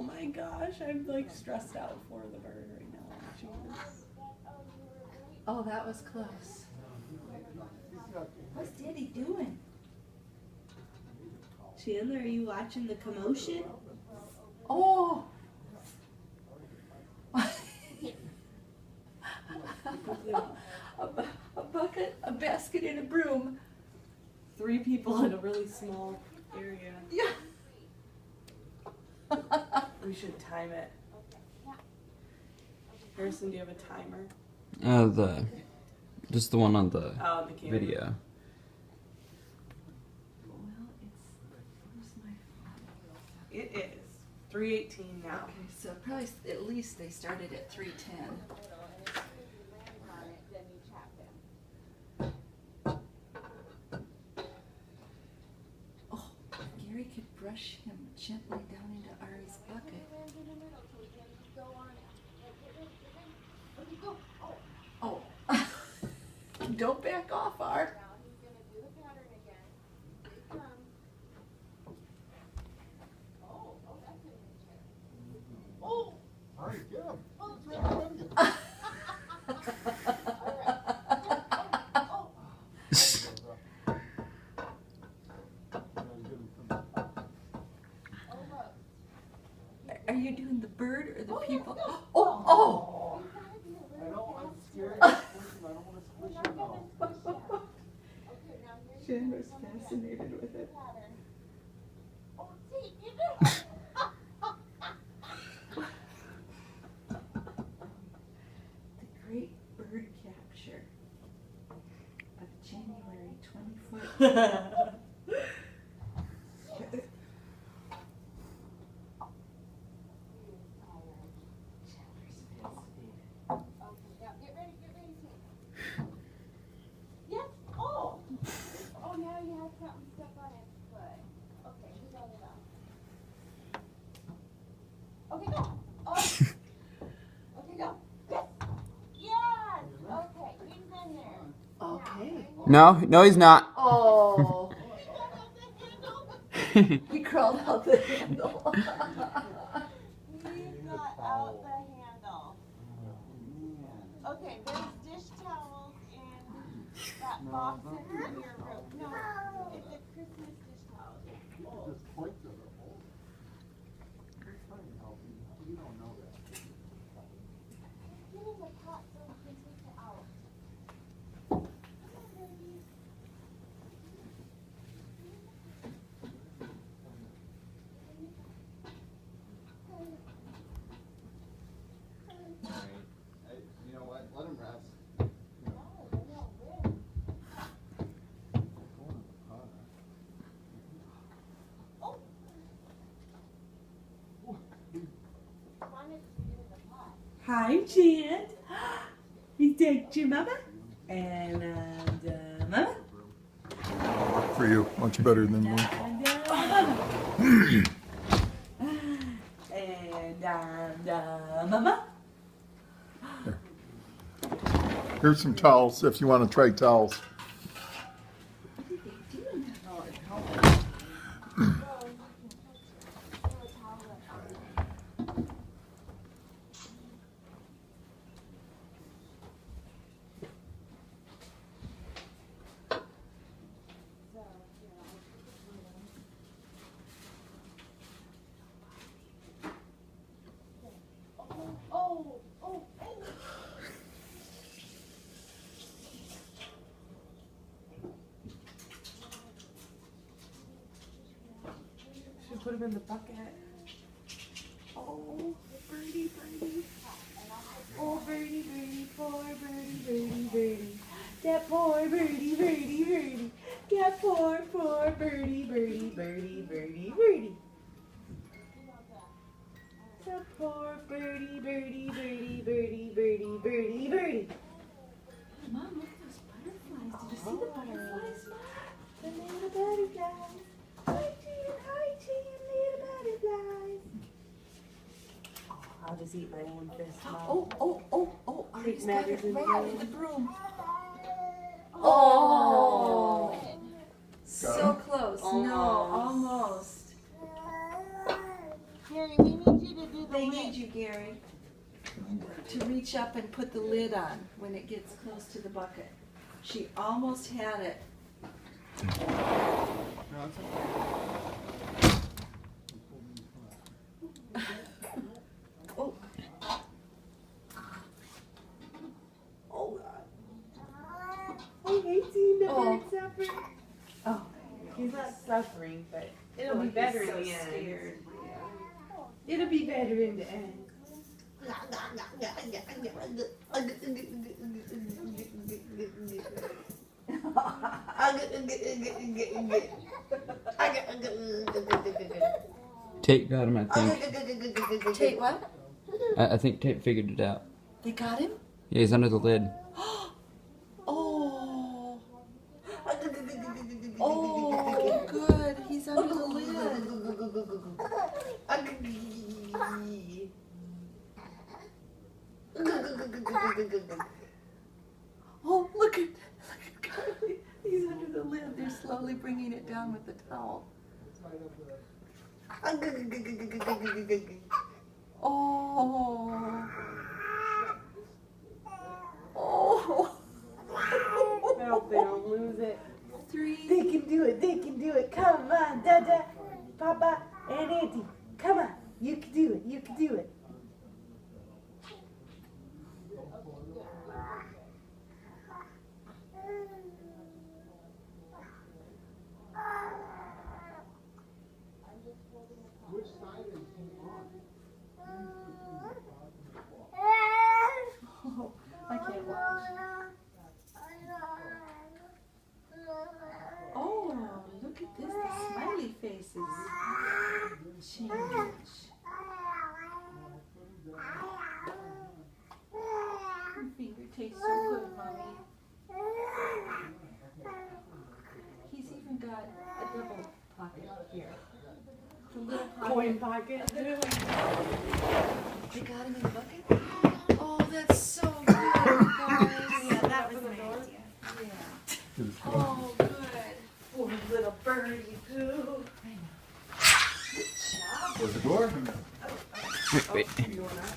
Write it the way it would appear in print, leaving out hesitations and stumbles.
Oh my gosh, I'm like stressed out for the bird right now. Jesus. Oh, that was close. What's Daddy doing? Chandler, are you watching the commotion? Oh! a bucket, a basket, and a broom. 3 people in a really small area. Yeah. We should time it. Harrison, do you have a timer? Just the one on the The camera. video. Well, where's my phone? It is 3:18 now. Okay, so probably at least they started at 3:10. Oh, Gary could brush him gently down into Ari's bucket. Oh, don't back off, Ar. Are you doing the bird or the people? Oh, oh! I know, I'm scared. I don't want to squish it now. Chandler's fascinated with it. The great bird capture of January 24th. No, he's not. Oh. He crawled out the handle. He got out the handle. Okay, there's dish towels in that box in your room. No, it's a Christmas dish towel. Just point to the hole. You're trying to help me. You don't know that. Get in the pot so we can take it out. You know what? Let him rest. Hi, Jan. Is that your mama? And mama? For you, much better than me. And mama? Here's some towels if you want to try towels. Put him in the bucket. Oh, birdie, birdie. Oh, birdie, birdie, poor birdie, birdie, birdie. That poor birdie, birdie, birdie. That poor, poor birdie, birdie, birdie, birdie, birdie. That poor birdie, birdie, birdie, birdie, birdie, birdie, birdie. Mom, look at those butterflies. Did you see the butterflies? The little butterflies. Hi, Jan, little butterflies. Oh, I'll just eat my own fist now. Oh, Ari's got it Matters right in in the broom. Oh! So close. No, almost. Gary, we need you to do the They lid. need you, Gary, to reach up and put the lid on when it gets close to the bucket. She almost had it. No, it's okay. Oh, Oh, I hate seeing the Oh. bird suffer. Oh, he's not suffering, but it'll be he's better so in the end. scared. It'll be better in the end. Tate got him, I think. Tate, what? I think Tate figured it out. They got him? Yeah, he's under the lid. Oh. Oh, good. He's under the lid. Oh, look at Kylie. He's under the lid. They're slowly bringing it down with the towel. Oh. Oh. I hope they don't lose it. 3. They can do it. They can do it. Come on, Dada, Papa, and Auntie. Come on. You can do it. You can do it. Which side is he on? Oh, I can't watch. Oh, look at this. The smiley faces change. Your finger tastes so good, Mommy. He's even got a double pocket here. The little Coin pocket. pocket. They got him in the bucket? Oh, that's so good, you guys. Yeah, that was my idea. Yeah. Oh, good. Poor little birdie poo. Close the door. Wait, wait. You want that?